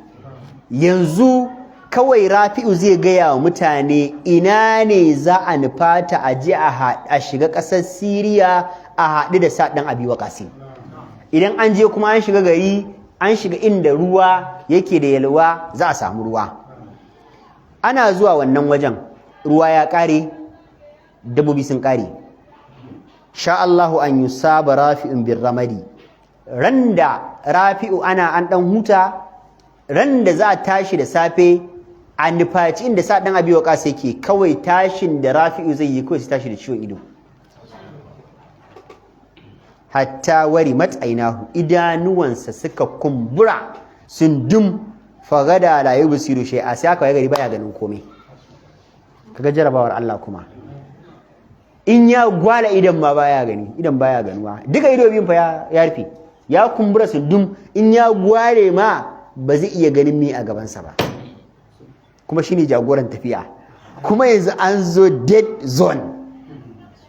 yanzu kawai rafi'u zai gaya wa mutane ina ne za a nufata a je a shiga ƙasar Siriya a haɗu da sa ɗan Abi Waqasim idan an je kuma an shiga gari an shiga inda ruwa yake da yalwa za a samu ruwa ana zuwa wannan wajen ruwa ya ƙare dabbobi sun ƙare sha Allahu an yusaba rafi'un bir ramadi randa rafi'u ana an ɗan huta randa za a tashi da safe a nufaci inda sa ɗan Abi Waqas yake kawai tashin da rafi'u zai yi kawai su tashi da ciwon ido hatta wari matsainahu idanuwansa suka kumbura sun dum fagada la yubsiru shay'a sai aka gari baya ganin komai kaga jarabawar Allah kuma in ya gwala idan ma baya gani idan baya ganuwa duka ido biyun fa ya rufe ya kumbura sun dum in ya gware ma ba zai iya ganin me a gabansa ba kuma shine jagoran tafiya kuma yanzu an zo dead zone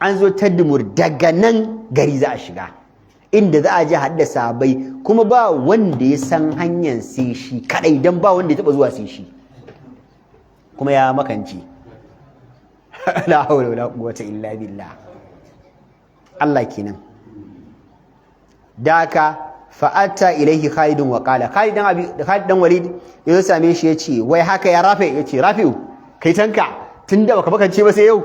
an zo tadmur daga nan gari za a shiga inda za a je haddasa bai kuma ba wanda ya san hanyar sai shi kadai dan ba wanda ya taba zuwa sai shi kuma ya makanci la hawla wala quwwata illa billah Allah kenan daka fa'ata ilaihi khalidun wa qala Khalid dan Walid ya same shi yace wai haka ya rafe yace rafi'u kai tanka tunda baka bakance ba sai yau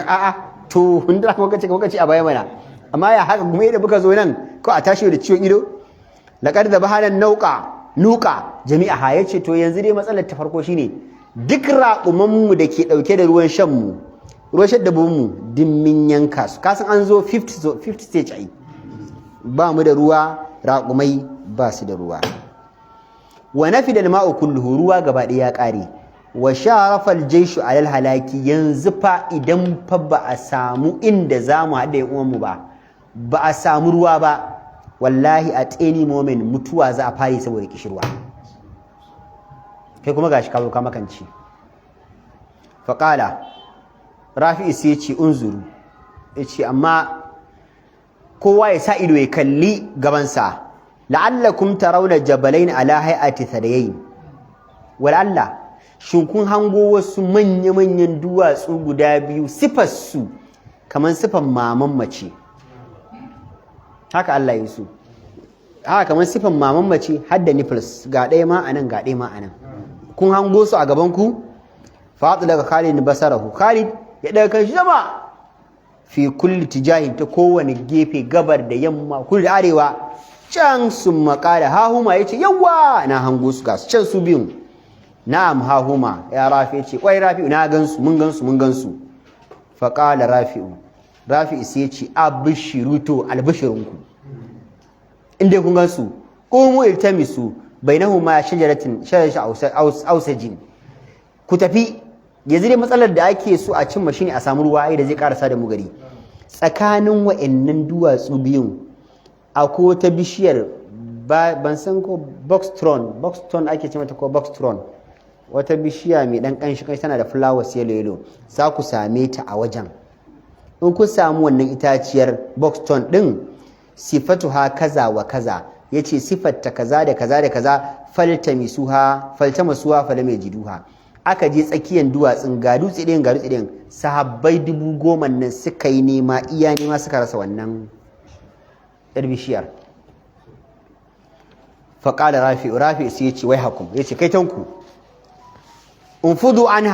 a'a to tunda baka ce a baya mana amma ya haka kuma yadda muka zo nan ko a tashi da ciwon ido laqad zabahanan nuqa jami'a yace to yanzu dai matsalar ta farko shine duk raƙuman mu da ke dauke da ruwan shan mu ruwan shan dabbobin mu dimmin yanka su kasan an zo 50 stage ai ba mu da ruwa raƙumai ba su da ruwa wa nafida al-ma'u kulluhu ruwa gaba ɗaya ya ƙare wa sharafa al-jayshu alal halaki yanzu fa idan fa ba a samu inda zamu haɗa yan uwan mu ba a samu ruwa ba wallahi at any moment mutuwa za a fare saboda kishirwa kai kuma gashi ka zo ka makanci fa qala rafi'i sai ya ce unzuru yace amma kowa ya sa ido ya kalli gabansa la'allakum tarawna jabalain ala hay'ati thadayayn wal'alla shin kun hango wasu manya-manyan duwatsu guda biyu sifar su kaman sifan maman mace haka Allah ya so haka kaman sifan maman mace har da nipples ga ɗaya ma anan ga ɗaya ma anan kun hango su a gaban ku fa daga Khalid basarahu Khalid ya daga kan jama'a fi kulli tijahin ta kowane gefe gabar da yamma kudu da arewa can sun makala hahuma yace yawa na hango su gasu can su biyun na'am ha huma ya rafi ce kwai rafi'u na gansu mun gansu fa qala rafi'u sai ya ce abshiru to albashirunku inda kun gansu qumu iltamisu bainahuma shajaratin ausajin ku tafi yanzu dai matsalar da ake so a cimma shine a samu ruwa da zai karasa da mu gari tsakanin wa'annan duwatsu biyun akwai ta bishiyar ban san ko boxtron ake ce mata ko boxtron wata bishiya mai dan kanshi tana da flowers yellow za ku same ta a wajen in ku samu wannan itaciyar boxtron din sifatuha kaza wa kaza yace sifatta kaza da kaza da kaza faltamasuha falam yajiduha aka je tsakiyar duwatsun ga dutse ɗin sahabbai 10,000 nan suka yi nema suka rasa wannan yar bishiyar faƙala rafi sai ya ce wai hakum ya ce kai tanku unfudu an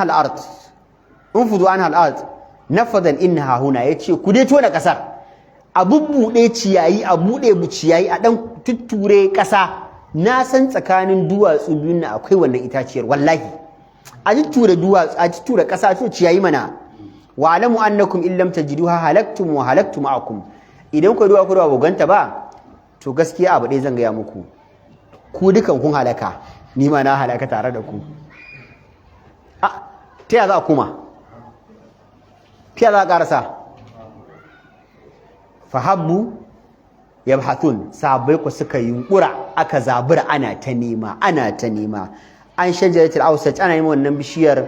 hal'art nafadan inna huna ya ce ku dai tona ƙasar a bubbuɗe ciyayi a buɗe ciyayi a ɗan tutture ƙasa na san tsakanin duwatsu biyun na akwai wannan itaciyar wallahi a tutture duwatsu a tutture ƙasa to ciyayi mana wa alamu annakum in lam tajiduha halaktum wa halaktu ma'akum idan ku duwa ku ba ganta ba to gaskiya abu ɗaya zan gaya muku ku dukan kun halaka ni ma na halaka tare da ku ta ya za a kuma ta ya za a ƙarasa fahabbu yabhathun sahabbai ku suka yunkura aka zabura ana ta nema an shajaratul awsaj ana neman wannan bishiyar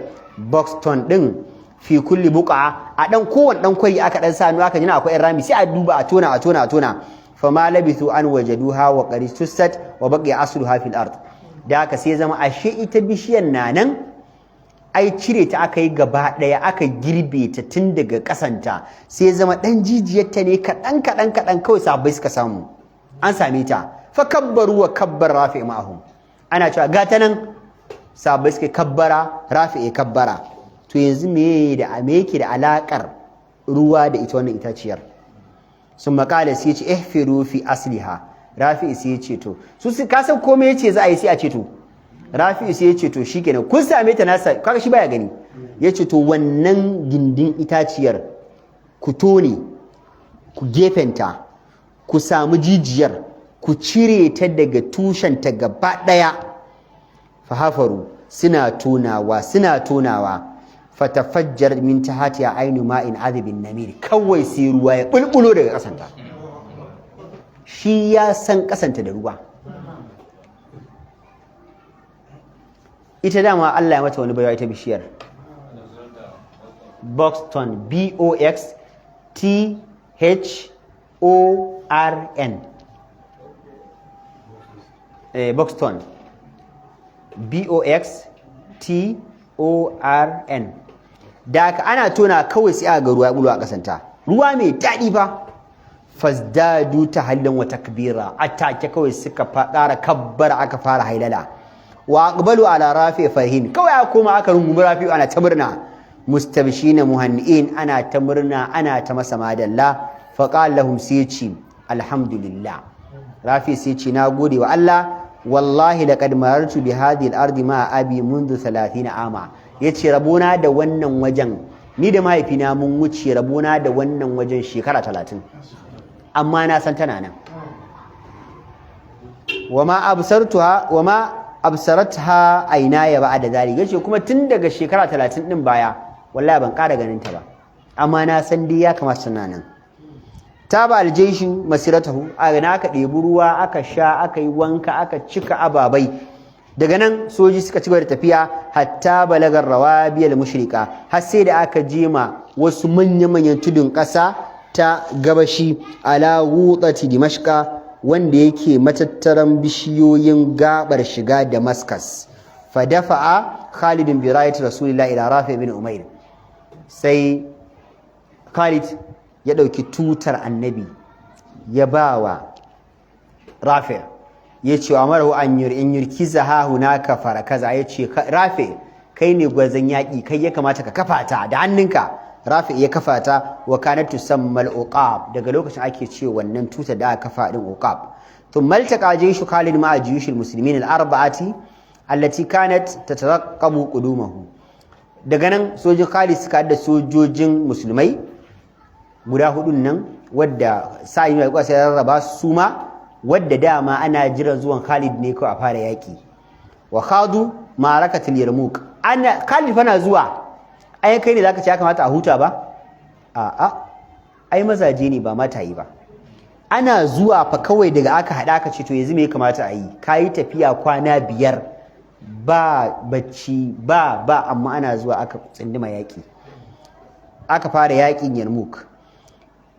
boxton din fi kulli buqa a dan kowanne dan kwari aka dan sanu aka jina akwai rami sai a duba a tona fama labithu an wajaduha wa qaristusat wa baqiya asluha fil ard da aka sai zama ashe ita bishiyar nan ai cire ta aka yi gaba daya aka girbe ta tun daga kasanta sai zama dan jijiyarta ne kadan kawai sahabbai suka samu an same ta fa kabbaru wa kabbar rafi ma'ahum ana cewa gata nan sahabbai suka kabbara rafi ya kabbara to yanzu me yake da alakar ruwa da ita wannan itaciyar sun makala sai ce ihfiru fi asliha rafi sai ya ce to su ka san komai yace za a yi sai a ce to rafi sai ya ce to shikenan kun same ta nasa kaga shi baya gani yace to wannan gindin itaciyar ku tone ku gefenta ku samu jijiyar ku cire ta daga tushenta gaba daya fahafaru suna tonawa fatafajjar min tahatiha ainu ma'in azibin namir kawai sai ruwa ya bulbulo daga kasanta shi ya san kasanta da ruwa ita dama Allah ya mata wani baiwa ita bishiyar Boxton BOXTHORN Boxton BOXTORN da aka ana tona kawai sai aka ga ruwa bulo a kasanta ruwa mai daɗi fa fasdadu tahallan wa takbira atake kawai suka ƙara kabbara aka fara hailala wa aqbalu ala rafi fahin kawai aka koma aka rungumi rafi ana ta murna mustabshina muhanniin ana ta murna ana ta masa madalla fa qala lahum sayci alhamdulillah rafi sai ce nagode wa Allah wallahi laqad marartu bi hadhihi al-ardi ma abi منذ 30 ama yace rabona da wannan wajen ni da mahaifina mun wuce rabona da wannan wajen shekara 30 amma na san tana nan wama absaratha aynaya ba'da zalika yace kuma tun daga shekara 30 din baya wallahi ban ƙara ganin ta ba amma na san dai ya kamata tana nan taba aljaishu masiratahu a na aka ɗebi ruwa aka sha aka yi wanka aka cika ababai daga nan soji suka ci gaba da tafiya hatta balagar rawabiyal mushrika har sai da aka jema wasu manya-manyan tudun ƙasa ta gabashi ala wutati dimashqa wanda yake matattaran bishiyoyin gabar shiga Damascus fa dafa'a Khalid bin Rayat Rasulullah ila Rafi bin Umair sai Khalid ya ɗauki tutar annabi ya ba wa Rafi ya ce wa marahu an yurki zaha hunaka farakaza ya ce Rafi kai ne gwazon yaƙi kai ya kamata ka kafa ta da hannunka Rafi ya kafa ta wa kanat tusammal uqab daga lokacin ake ce wannan tutar da aka kafa din uqab thumma altaqa jayshu Khalid ma'a juyushil muslimin al-arba'ati allati kanat tataraqqabu qudumahu. Daga nan sojin Khalid suka da sojojin musulmai guda hudun nan wadda sa'i mai kwasa ya rarraba su ma wadda dama ana jiran zuwan Khalid ne kawai a fara yaki. Wa khadu ma'arakatul Yarmouk. Khalid fa na zuwa ai kai ne zaka ce ya kamata a huta ba? A'a ai mazaje ne ba mata yi ba. Ana zuwa fa kawai daga aka hada aka ce to yanzu me ya kamata a yi? Kayi tafiya kwana 5 ba bacci ba amma ana zuwa aka tsindima yaki. Aka fara yakin Yarmouk.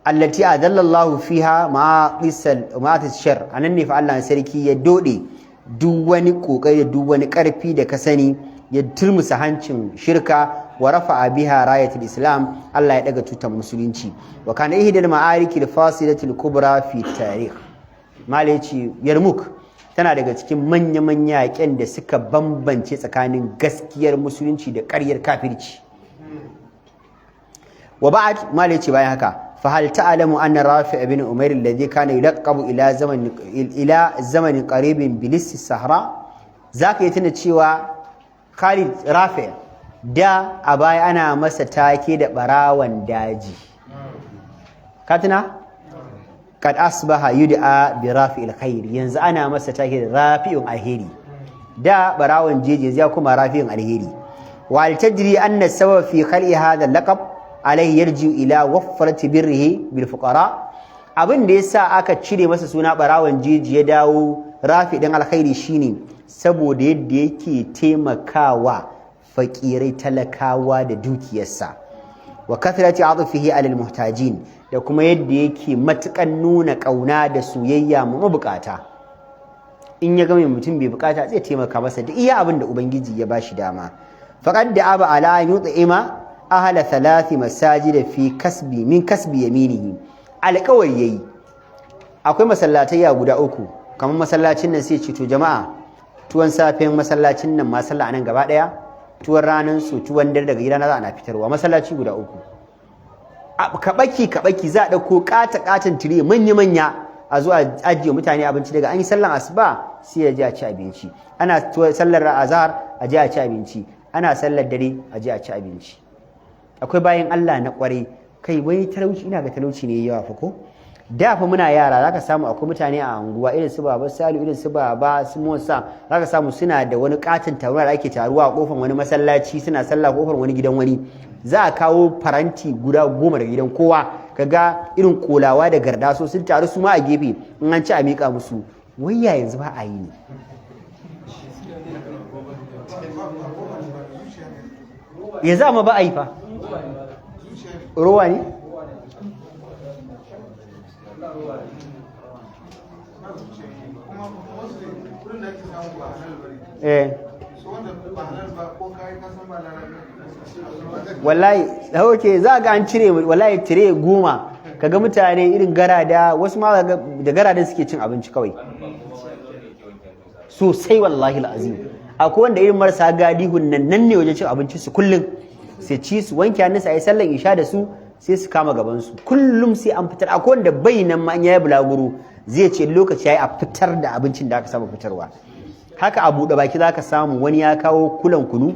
Allati adallallahu fiha ma'atis shar. Anan ne fa Allah sarki ya dode duk wani kokari da duk wani karfi da ka sani ya turmusa hancin shirka wa rafa'a biha rayatul islam. Allah ya daga tutan musulunci. Wa kana ihdal ma'arikil fasilatil kubra fi tarikh. Malaci Yarmouk tana daga cikin manya-manya yaƙen da suka bambance tsakanin gaskiyar musulunci da ƙaryar kafirci. Wa ba'd malaci bayan haka fa hal ta'lamu anna Rafi' ibn Umair alladhi kana yulaqabu ila zaman qaribin bilis sahra. Zaka yi tuna cewa Khalid Rafi' da a baya ana masa take da barawan daji. Katina kad asbaha yud'a bi Rafi'il khair. Yanzu ana masa take da Rafi'un alheri. Da barawan jeje ya kuma Rafi'un alheri. Wa al tajri anna sabab fi khal'i hadha al-laqab alayhi yarji ila wafrati birrihi bil fuqara. Abin da yasa aka cire masa suna barawan jeje ya dawo Rafi' din alkhairi shine saboda yadda yake taimakawa fakirai talakawa da dukiyarsa. Wa kathrati adfihi alal muhtajin, da kuma yadda yake matukan nuna kauna da soyayya ma mabukata. In ya ga mai mutum bai bukata zai taimaka masa da iya abin da ubangiji ya bashi dama. Faqad da'aba ala yut'ima ahla 3 masajid fi kasbi min kasbi yaminihi. Alƙawari yayi akwai masallatai guda 3 kamar masallacin nan sai ce to jama'a tuwon safen masallacin nan ma sallah anan gaba daya, tuwon ranan su tuwon dare daga gidana za ana fitarwa. Masallaci guda 3 kabaki za a dauko katan tire manya a zo a ajiye mutane abinci daga an yi sallan asuba sai ya je a ci abinci. Ana sallar azhar a je a ci abinci, ana sallar dare a je a ci abinci. Akwai bayan Allah na kware kai wani talauci, ina ga talauci ne yawa fa ko da fa muna yara zaka samu akwai mutane a anguwa irin su baba Salu, irin su baba su Musa, zaka samu suna da wani katin taruwa da ake taruwa a kofar wani masallaci, suna sallah kofar wani gidan wani. Za a kawo faranti guda 10 daga gidan kowa, kaga irin kolawa da gardaso sun taru su ma a gefe, in an ci a mika musu. Wayya yanzu ba a yi ne. Yanzu amma ba a yi fa. Rowa ne? Wallahi okay, za ga an cire wallahi tire 10 kaga mutane irin garada, wasu ma da garadan suke cin abinci kawai sosai wallahi alazim. Akwai wanda irin marasa gadihun nan ne wajen cin abinci su kullum sai ci su wanke hannunsa ayi sallan isha da su sai su kama gaban su kullum sai an fitar. Akwai wanda bai nan ma an yayi bulaguro zai ce lokaci yayi a fitar da abincin da aka saba fitarwa. Haka a buɗe baki zaka samu wani ya kawo kulan kunu,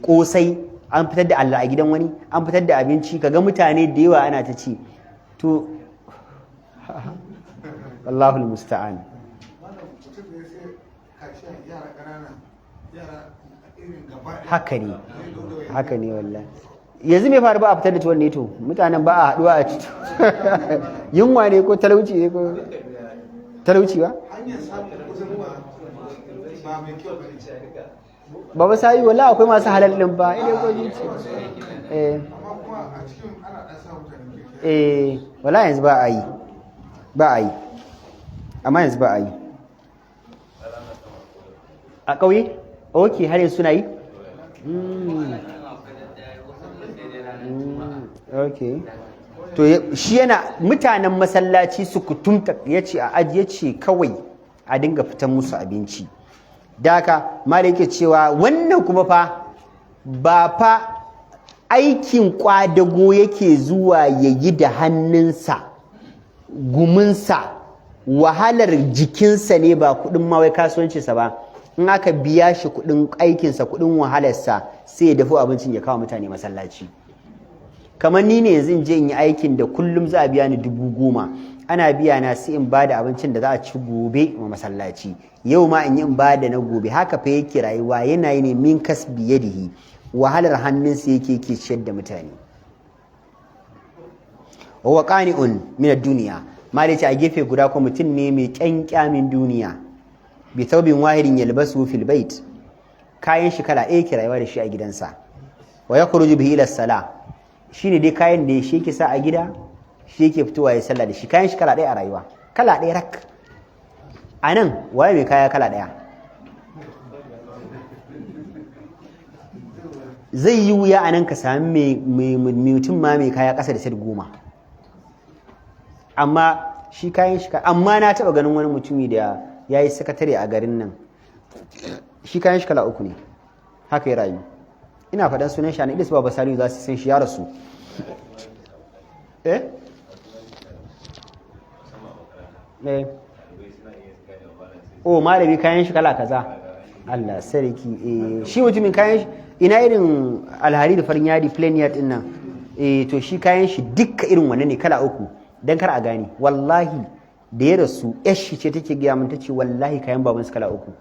kosai, an fitar da Allah a gidan wani, an fitar da abinci, kaga mutane da yawa ana ta ci. To Allahul musta'an. Haka ne wallahi. Yanzu me faru ba a fitar da tuwon ne to mutanen ba a haduwa a ci. Yunwa ne ko talauci ne ko talauci ba? Ba ba sai wallahi akwai masu halal din ba ile ko zuci. Wallahi yanzu ba a yi. Amma yanzu ba a yi. A ƙauye? Okay, har yanzu suna yi? Okay. To shi yana mutanen masallaci su kutumta yace a ajiye ce kawai a dinga fitan musu abinci. Daka malai yake cewa wannan kuma fa ba fa aikin kwadago yake zuwa yayi da hannunsa, guminsa, wahalar jikinsa ne ba kudin ma wai kasuwancinsa ba. in aka biya shi kuɗin aikinsa kuɗin wahalarsa sai ya dafa abincin ya kawo mutane masallaci. Kamar ni ne yanzu in je in yi aikin da kullum za a biya ni 10,000 ana biya na sai in bada abincin da za a ci gobe wa masallaci, yau ma in yi in bada na gobe. haka fa yake rayuwa, yana yi ne min kasbi yadihi, wahalar hannunsa yake ciyar da mutane. wa qani'un min ad-dunya, malai ce a gefe guda ko mutum ne mai kyankyamin duniya. bi thawbin wahidin yalbasu fil bait, kayan shi kala ɗaya ke rayuwa da shi a gidansa. wa yakhruju bihi ila as-salah, shine dai kayan da shi yake sa a gida, shi yake fitowa ya sallah da shi. kayan shi kala ɗaya a rayuwa, kala ɗaya rak. a nan waye mai kaya kala ɗaya? zai yi wuya a nan ka sami mutum ma mai kaya ƙasa da set 10, amma shi kayan shi. amma na taɓa ganin wani mutumi da ya yi sakatare a garin nan, shi kayan shi kala 3 ne, haka ya rayu. ina faɗan sunan shi a Idris Baba Salihu za su san shi, ya rasu. malami kayan shi kala kaza, Allah sarki. shi mutumin kayan shi ina irin alhari da farin yadi plain yard din nan, to shi kayan shi dukka irin wannan ne kala 3, dan kar a gane. wallahi da ya rasu yar shi ce take gaya min, tace wallahi kayan baban su kala 3.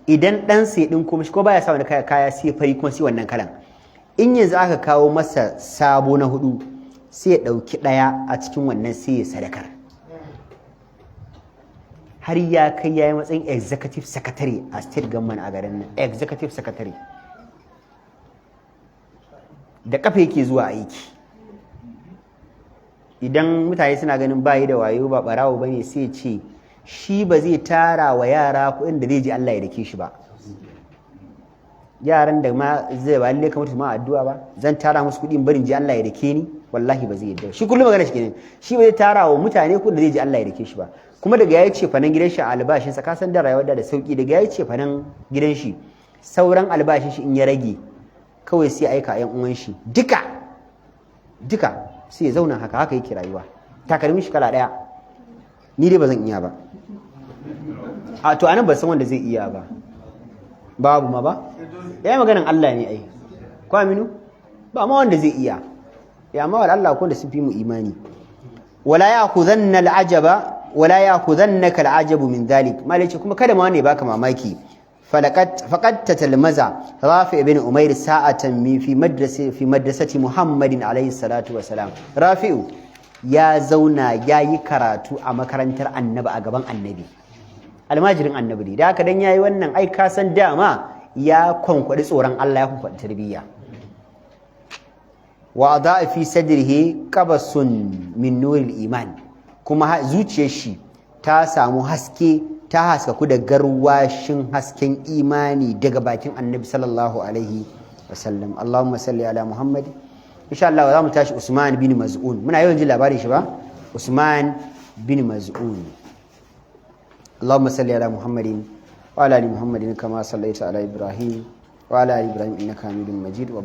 idan dan sai din kuma shi ko baya sa wani kaya sai fari kuma sai wannan kalan. in yanzu aka kawo masa sabo na 4 sai ya dauki daya a cikin wannan sai ya sadakar. har ya kai ya yi matsayin executive secretary a state government a garin nan, executive secretary. da kafa yake zuwa aiki. idan mutane suna ganin bayi da wayo ba barawo bane sai ce shi ba zai tara wa yara kuɗin da zai ji Allah ya dake shi ba. yaran da ma zai ba lalle kamar ma addu'a ba, zan tara musu kuɗi in barin ji Allah ya dake ni, wallahi ba zai yadda. shi kullum magana shi kenan, shi ba zai tara wa mutane kuɗin da zai ji Allah ya dake shi ba. kuma daga yayi ce fanan gidan shi a albashinsa, ka san da rayuwar da sauki. daga yayi ce fanan gidan shi, sauran albashin shi in ya rage kawai sai aika yan uwan shi duka sai ya zauna haka yake rayuwa. takalmin shi kala ɗaya, ni dai ba zan iya ba. a to anan ba san wanda zai iya ba, babu ma ba. yayi maganan Allah ne ai, ko aminu ba ma wanda zai iya. ya amma wal Allah ko da sun fi mu imani. wala ya'khudhanna al-ajaba wala ya'khudhannaka al-ajabu min dhalik, malai ce kuma kada ma wanda ya baka mamaki. faqad tatalmaza Rafi ibn Umair sa'atan fi madrasati Muhammadin alayhi salatu wasalam. Rafi'u ya zauna yayi karatu a makarantar Annabi a gaban Annabi, almajirin Annabi ne. da haka dan yayi wannan ai ka san dama ya kwankwadi tsoron Allah, ya kwankwadi tarbiyya. wa adaa fi sadrihi qabasun min nuril iman, kuma zuciyar shi ta samu haske, ta haskaku da garwashin hasken imani daga bakin Annabi sallallahu alaihi wasallam. Allahumma salli ala Muhammad. insha Allah za mu tashi Usman bin Maz'un. muna yawan jin labarin shi ba, Usman bin Maz'un. Allahumma salli ala Muhammadin wa ala ali Muhammadin kama sallaita ala Ibrahim wa ala ali Ibrahim innaka Hamidum Majid. wa